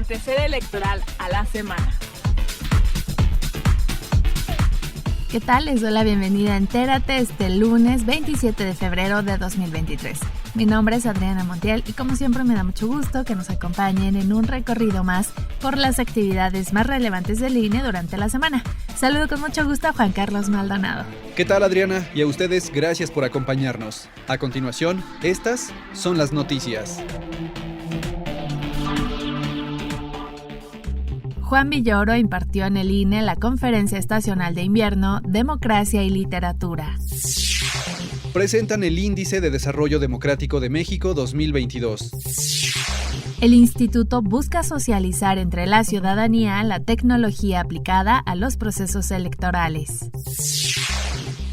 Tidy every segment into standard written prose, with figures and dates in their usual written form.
acontecer electoral a la semana. ¿Qué tal? Les doy la bienvenida a Entérate este lunes 27 de febrero de 2023. Mi nombre es Adriana Montiel y como siempre me da mucho gusto que nos acompañen en un recorrido más por las actividades más relevantes del INE durante la semana. Saludo con mucho gusto a Juan Carlos Maldonado. ¿Qué tal, Adriana? Y a ustedes, gracias por acompañarnos. A continuación, estas son las noticias. Juan Villoro impartió en el INE la Conferencia Estacional de Invierno Democracia y Literatura. Presentan el Índice de Desarrollo Democrático de México 2022. El instituto busca socializar entre la ciudadanía la tecnología aplicada a los procesos electorales.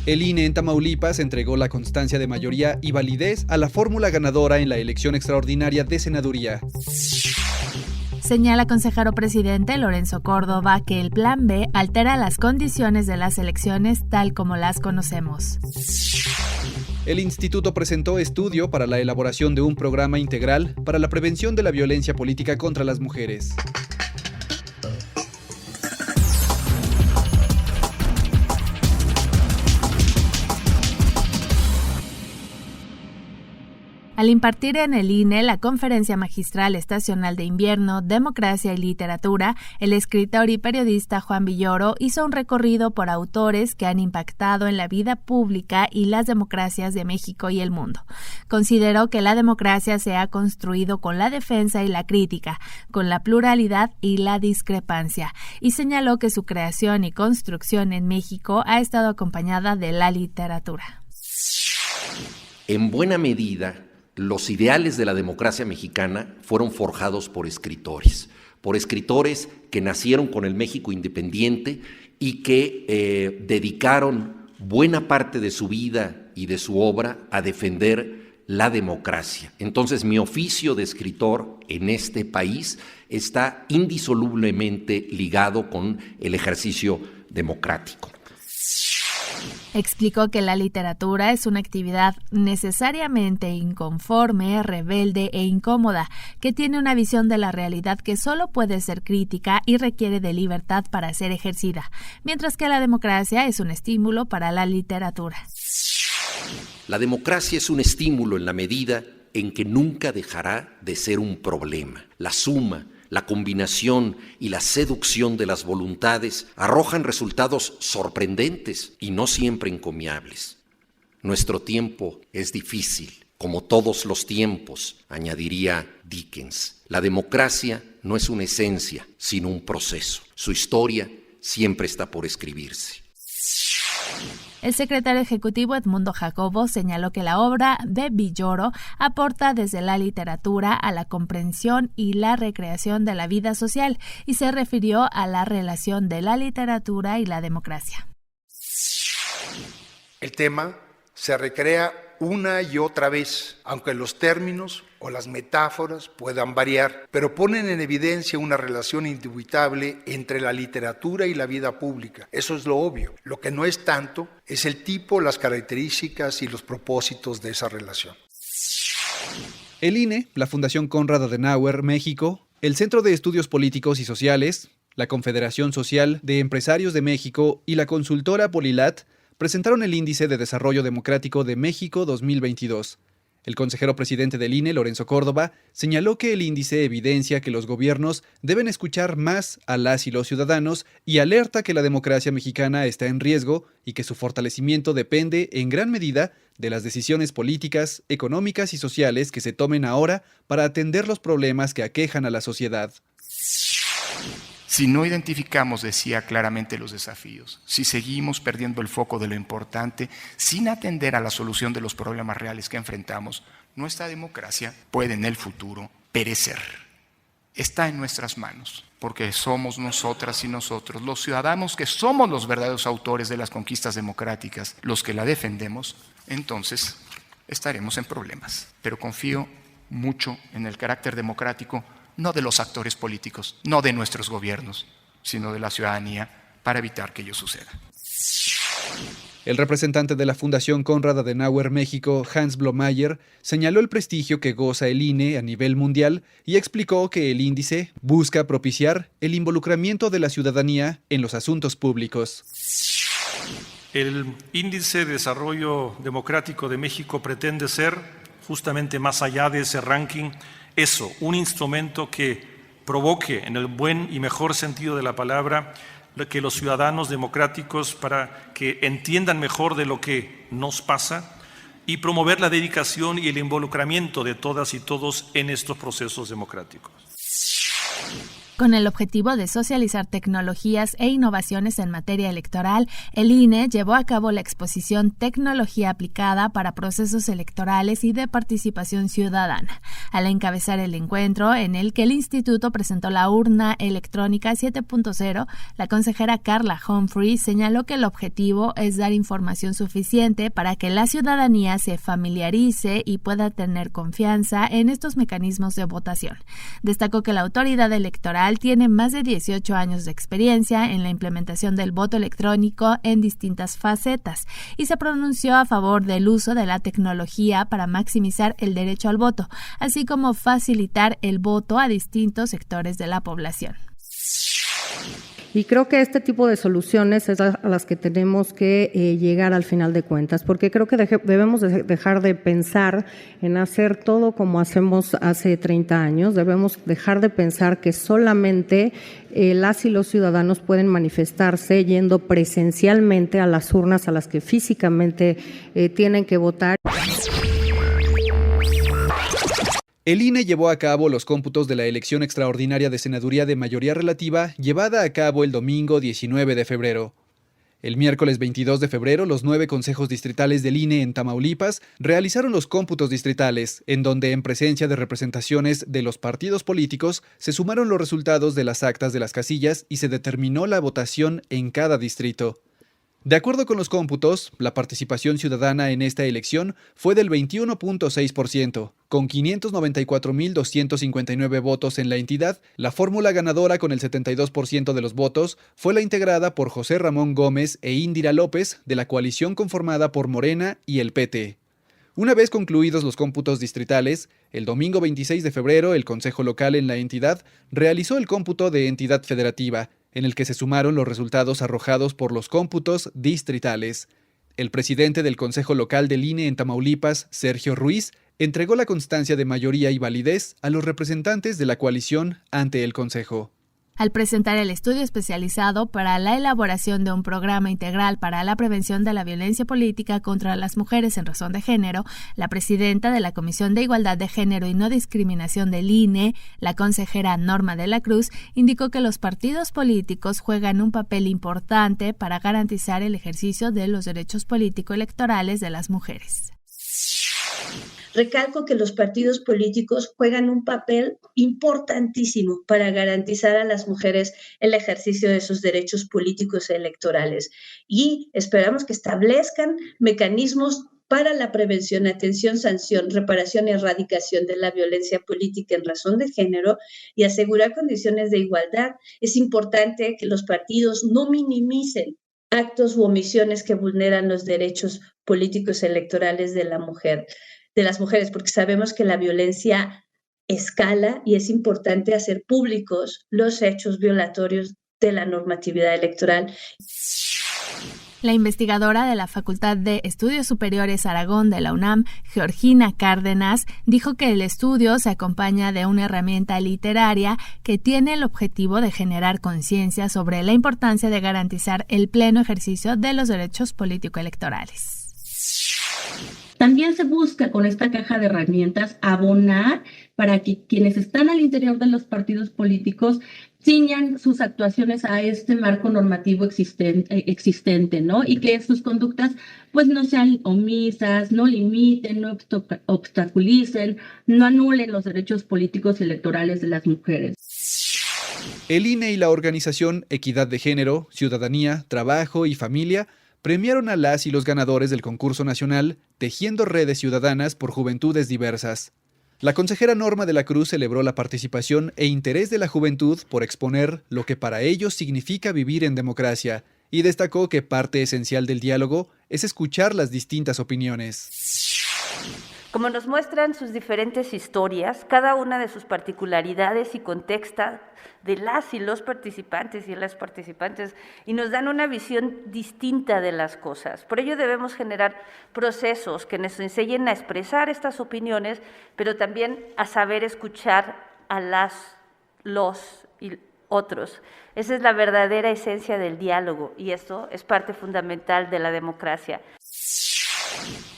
El INE en Tamaulipas entregó la constancia de mayoría y validez a la fórmula ganadora en la elección extraordinaria de senaduría. Señala consejero presidente Lorenzo Córdoba que el Plan B altera las condiciones de las elecciones tal como las conocemos. El instituto presentó estudio para la elaboración de un programa integral para la prevención de la violencia política contra las mujeres. Al impartir en el INE la Conferencia Magistral Estacional de Invierno, Democracia y Literatura, el escritor y periodista Juan Villoro hizo un recorrido por autores que han impactado en la vida pública y las democracias de México y el mundo. Consideró que la democracia se ha construido con la defensa y la crítica, con la pluralidad y la discrepancia, y señaló que su creación y construcción en México ha estado acompañada de la literatura. En buena medida, los ideales de la democracia mexicana fueron forjados por escritores que nacieron con el México independiente y que dedicaron buena parte de su vida y de su obra a defender la democracia. Entonces, mi oficio de escritor en este país está indisolublemente ligado con el ejercicio democrático. Explicó que la literatura es una actividad necesariamente inconforme, rebelde e incómoda, que tiene una visión de la realidad que solo puede ser crítica y requiere de libertad para ser ejercida, mientras que la democracia es un estímulo para la literatura. La democracia es un estímulo en la medida en que nunca dejará de ser un problema. La suma, la combinación y la seducción de las voluntades arrojan resultados sorprendentes y no siempre encomiables. Nuestro tiempo es difícil, como todos los tiempos, añadiría Dickens. La democracia no es una esencia, sino un proceso. Su historia siempre está por escribirse. El secretario ejecutivo Edmundo Jacobo señaló que la obra de Villoro aporta desde la literatura a la comprensión y la recreación de la vida social y se refirió a la relación de la literatura y la democracia. El tema se recrea una y otra vez, aunque los términos o las metáforas puedan variar, pero ponen en evidencia una relación indubitable entre la literatura y la vida pública. Eso es lo obvio. Lo que no es tanto es el tipo, las características y los propósitos de esa relación. El INE, la Fundación Konrad Adenauer, México, el Centro de Estudios Políticos y Sociales, la Confederación Social de Empresarios de México y la consultora Polilat presentaron el Índice de Desarrollo Democrático de México 2022. El consejero presidente del INE, Lorenzo Córdoba, señaló que el índice evidencia que los gobiernos deben escuchar más a las y los ciudadanos y alerta que la democracia mexicana está en riesgo y que su fortalecimiento depende en gran medida de las decisiones políticas, económicas y sociales que se tomen ahora para atender los problemas que aquejan a la sociedad. Si no identificamos, decía claramente, los desafíos, si seguimos perdiendo el foco de lo importante, sin atender a la solución de los problemas reales que enfrentamos, nuestra democracia puede en el futuro perecer. Está en nuestras manos, porque somos nosotras y nosotros, los ciudadanos que somos los verdaderos autores de las conquistas democráticas, los que la defendemos, entonces estaremos en problemas. Pero confío mucho en el carácter democrático, no de los actores políticos, no de nuestros gobiernos, sino de la ciudadanía, para evitar que ello suceda. El representante de la Fundación Konrad Adenauer México, Hans Blomayer, señaló el prestigio que goza el INE a nivel mundial y explicó que el índice busca propiciar el involucramiento de la ciudadanía en los asuntos públicos. El Índice de Desarrollo Democrático de México pretende ser, justamente más allá de ese ranking, un instrumento que provoque, en el buen y mejor sentido de la palabra, que los ciudadanos democráticos, para que entiendan mejor de lo que nos pasa, y promover la dedicación y el involucramiento de todas y todos en estos procesos democráticos. Con el objetivo de socializar tecnologías e innovaciones en materia electoral, el INE llevó a cabo la exposición Tecnología aplicada para procesos electorales y de participación ciudadana, al encabezar el encuentro en el que el instituto presentó la urna electrónica 7.0, la consejera Carla Humphrey señaló que el objetivo es dar información suficiente para que la ciudadanía se familiarice y pueda tener confianza en estos mecanismos de votación. Destacó que la autoridad electoral tiene más de 18 años de experiencia en la implementación del voto electrónico en distintas facetas y se pronunció a favor del uso de la tecnología para maximizar el derecho al voto, así como facilitar el voto a distintos sectores de la población. Y creo que este tipo de soluciones es a las que tenemos que llegar al final de cuentas, porque creo que debemos dejar de pensar en hacer todo como hacemos hace 30 años, debemos dejar de pensar que solamente las y los ciudadanos pueden manifestarse yendo presencialmente a las urnas a las que físicamente tienen que votar. El INE llevó a cabo los cómputos de la elección extraordinaria de senaduría de mayoría relativa llevada a cabo el domingo 19 de febrero. El miércoles 22 de febrero, los 9 consejos distritales del INE en Tamaulipas realizaron los cómputos distritales, en donde, en presencia de representaciones de los partidos políticos, se sumaron los resultados de las actas de las casillas y se determinó la votación en cada distrito. De acuerdo con los cómputos, la participación ciudadana en esta elección fue del 21.6%, con 594.259 votos en la entidad. La fórmula ganadora con el 72% de los votos fue la integrada por José Ramón Gómez e Indira López, de la coalición conformada por Morena y el PT. Una vez concluidos los cómputos distritales, el domingo 26 de febrero el Consejo Local en la entidad realizó el cómputo de entidad federativa, en el que se sumaron los resultados arrojados por los cómputos distritales. El presidente del Consejo Local del INE en Tamaulipas, Sergio Ruiz, entregó la constancia de mayoría y validez a los representantes de la coalición ante el Consejo. Al presentar el estudio especializado para la elaboración de un programa integral para la prevención de la violencia política contra las mujeres en razón de género, la presidenta de la Comisión de Igualdad de Género y No Discriminación del INE, la consejera Norma de la Cruz, indicó que los partidos políticos juegan un papel importante para garantizar el ejercicio de los derechos político-electorales de las mujeres. Recalco que los partidos políticos juegan un papel importantísimo para garantizar a las mujeres el ejercicio de sus derechos políticos y electorales y esperamos que establezcan mecanismos para la prevención, atención, sanción, reparación y erradicación de la violencia política en razón de género y asegurar condiciones de igualdad. Es importante que los partidos no minimicen actos u omisiones que vulneran los derechos políticos y electorales de las mujeres, porque sabemos que la violencia escala y es importante hacer públicos los hechos violatorios de la normatividad electoral. La investigadora de la Facultad de Estudios Superiores Aragón de la UNAM, Georgina Cárdenas, dijo que el estudio se acompaña de una herramienta literaria que tiene el objetivo de generar conciencia sobre la importancia de garantizar el pleno ejercicio de los derechos político-electorales. También se busca con esta caja de herramientas abonar para que quienes están al interior de los partidos políticos ciñan sus actuaciones a este marco normativo existente, ¿no? Y que sus conductas pues no sean omisas, no limiten, no obstaculicen, no anulen los derechos políticos y electorales de las mujeres. El INE y la organización Equidad de Género, Ciudadanía, Trabajo y Familia premiaron a las y los ganadores del concurso nacional Tejiendo Redes Ciudadanas por Juventudes Diversas. La consejera Norma de la Cruz celebró la participación e interés de la juventud por exponer lo que para ellos significa vivir en democracia y destacó que parte esencial del diálogo es escuchar las distintas opiniones. Como nos muestran sus diferentes historias, cada una de sus particularidades y contextos de las y los participantes y las participantes, y nos dan una visión distinta de las cosas. Por ello debemos generar procesos que nos enseñen a expresar estas opiniones, pero también a saber escuchar a los y otros. Esa es la verdadera esencia del diálogo, y esto es parte fundamental de la democracia.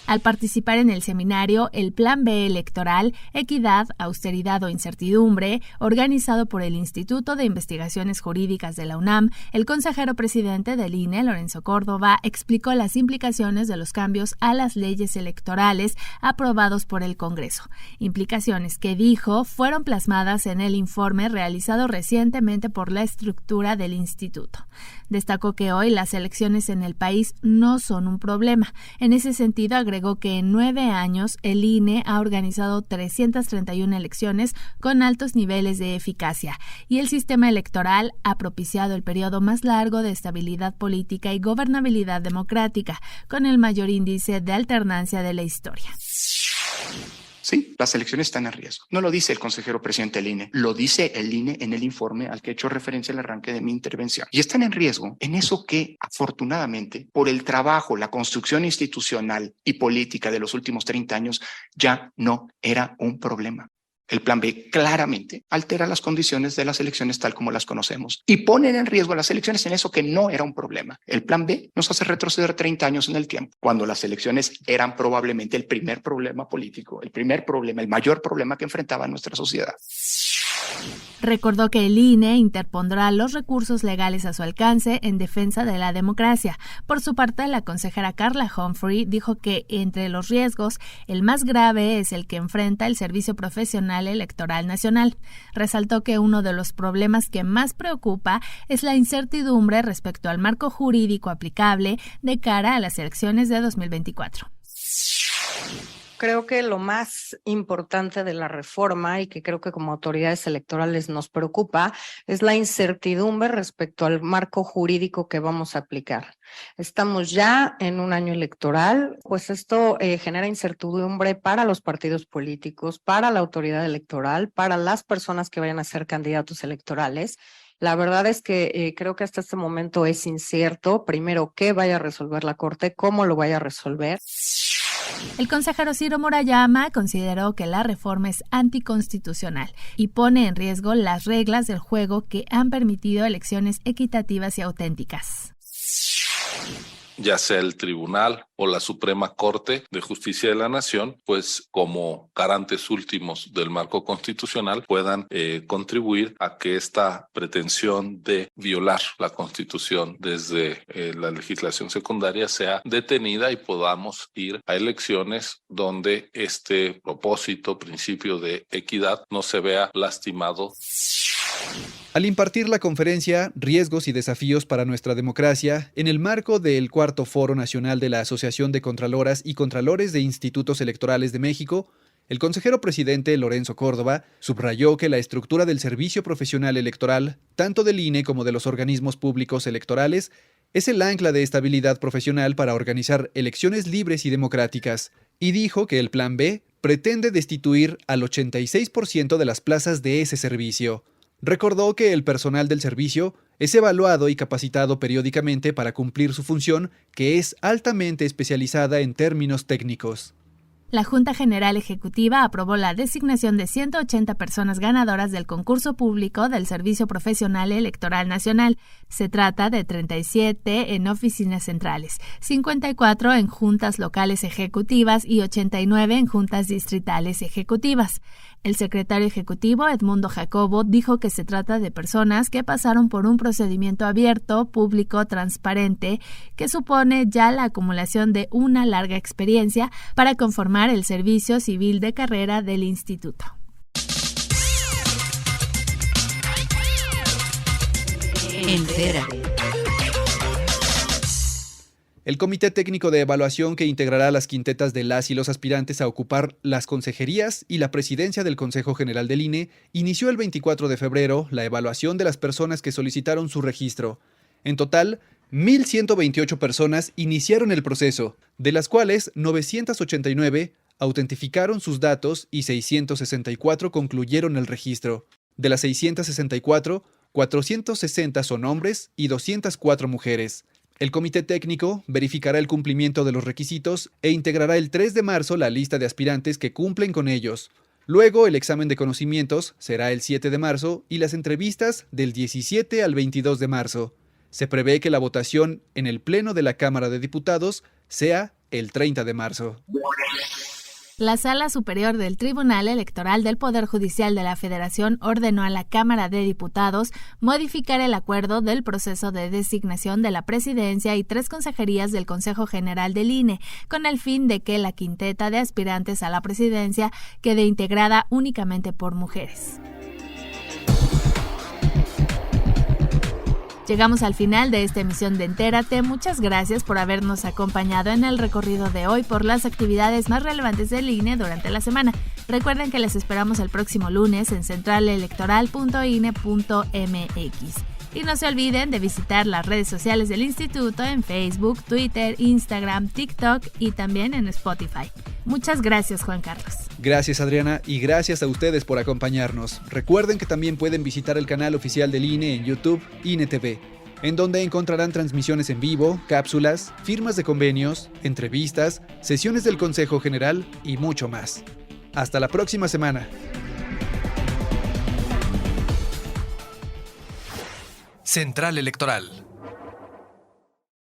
Al participar en el seminario El Plan B Electoral, Equidad, Austeridad o Incertidumbre, organizado por el Instituto de Investigaciones Jurídicas de la UNAM, el consejero presidente del INE, Lorenzo Córdoba, explicó las implicaciones de los cambios a las leyes electorales aprobados por el Congreso. Implicaciones que, dijo, fueron plasmadas en el informe realizado recientemente por la estructura del instituto. Destacó que hoy las elecciones en el país no son un problema. En ese sentido, agregó que en 9 años el INE ha organizado 331 elecciones con altos niveles de eficacia y el sistema electoral ha propiciado el periodo más largo de estabilidad política y gobernabilidad democrática, con el mayor índice de alternancia de la historia. Sí, las elecciones están en riesgo. No lo dice el consejero presidente del INE, lo dice el INE en el informe al que he hecho referencia al arranque de mi intervención. Y están en riesgo en eso que, afortunadamente, por el trabajo, la construcción institucional y política de los últimos 30 años, ya no era un problema. El Plan B claramente altera las condiciones de las elecciones tal como las conocemos y ponen en riesgo las elecciones en eso que no era un problema. El Plan B nos hace retroceder 30 años en el tiempo, cuando las elecciones eran probablemente el primer problema político, el mayor problema que enfrentaba nuestra sociedad. Recordó que el INE interpondrá los recursos legales a su alcance en defensa de la democracia. Por su parte, la consejera Carla Humphrey dijo que entre los riesgos, el más grave es el que enfrenta el Servicio Profesional Electoral Nacional. Resaltó que uno de los problemas que más preocupa es la incertidumbre respecto al marco jurídico aplicable de cara a las elecciones de 2024. Creo que lo más importante de la reforma y que creo que como autoridades electorales nos preocupa es la incertidumbre respecto al marco jurídico que vamos a aplicar. Estamos ya en un año electoral, pues esto genera incertidumbre para los partidos políticos, para la autoridad electoral, para las personas que vayan a ser candidatos electorales. La verdad es que creo que hasta este momento es incierto, primero, qué vaya a resolver la Corte, cómo lo vaya a resolver. El consejero Ciro Murayama consideró que la reforma es anticonstitucional y pone en riesgo las reglas del juego que han permitido elecciones equitativas y auténticas. Ya sea el Tribunal o la Suprema Corte de Justicia de la Nación, pues como garantes últimos del marco constitucional puedan contribuir a que esta pretensión de violar la Constitución desde la legislación secundaria sea detenida y podamos ir a elecciones donde este propósito, principio de equidad, no se vea lastimado. Al impartir la conferencia Riesgos y Desafíos para Nuestra Democracia, en el marco del 4º Foro Nacional de la Asociación de Contraloras y Contralores de Institutos Electorales de México, el consejero presidente Lorenzo Córdoba subrayó que la estructura del servicio profesional electoral, tanto del INE como de los organismos públicos electorales, es el ancla de estabilidad profesional para organizar elecciones libres y democráticas, y dijo que el Plan B pretende destituir al 86% de las plazas de ese servicio. Recordó que el personal del servicio es evaluado y capacitado periódicamente para cumplir su función, que es altamente especializada en términos técnicos. La Junta General Ejecutiva aprobó la designación de 180 personas ganadoras del concurso público del Servicio Profesional Electoral Nacional. Se trata de 37 en oficinas centrales, 54 en juntas locales ejecutivas y 89 en juntas distritales ejecutivas. El secretario ejecutivo, Edmundo Jacobo, dijo que se trata de personas que pasaron por un procedimiento abierto, público, transparente, que supone ya la acumulación de una larga experiencia para conformar el servicio civil de carrera del instituto. Entérate. El Comité Técnico de Evaluación que integrará las quintetas de las y los aspirantes a ocupar las consejerías y la presidencia del Consejo General del INE inició el 24 de febrero la evaluación de las personas que solicitaron su registro. En total, 1,128 personas iniciaron el proceso, de las cuales 989 autentificaron sus datos y 664 concluyeron el registro. De las 664, 460 son hombres y 204 mujeres. El comité técnico verificará el cumplimiento de los requisitos e integrará el 3 de marzo la lista de aspirantes que cumplen con ellos. Luego, el examen de conocimientos será el 7 de marzo y las entrevistas del 17 al 22 de marzo. Se prevé que la votación en el Pleno de la Cámara de Diputados sea el 30 de marzo. La Sala Superior del Tribunal Electoral del Poder Judicial de la Federación ordenó a la Cámara de Diputados modificar el acuerdo del proceso de designación de la presidencia y 3 consejerías del Consejo General del INE, con el fin de que la quinteta de aspirantes a la presidencia quede integrada únicamente por mujeres. Llegamos al final de esta emisión de Entérate. Muchas gracias por habernos acompañado en el recorrido de hoy por las actividades más relevantes del INE durante la semana. Recuerden que les esperamos el próximo lunes en centralelectoral.ine.mx. Y no se olviden de visitar las redes sociales del Instituto en Facebook, Twitter, Instagram, TikTok y también en Spotify. Muchas gracias, Juan Carlos. Gracias, Adriana, y gracias a ustedes por acompañarnos. Recuerden que también pueden visitar el canal oficial del INE en YouTube, INE TV, en donde encontrarán transmisiones en vivo, cápsulas, firmas de convenios, entrevistas, sesiones del Consejo General y mucho más. Hasta la próxima semana. Central Electoral.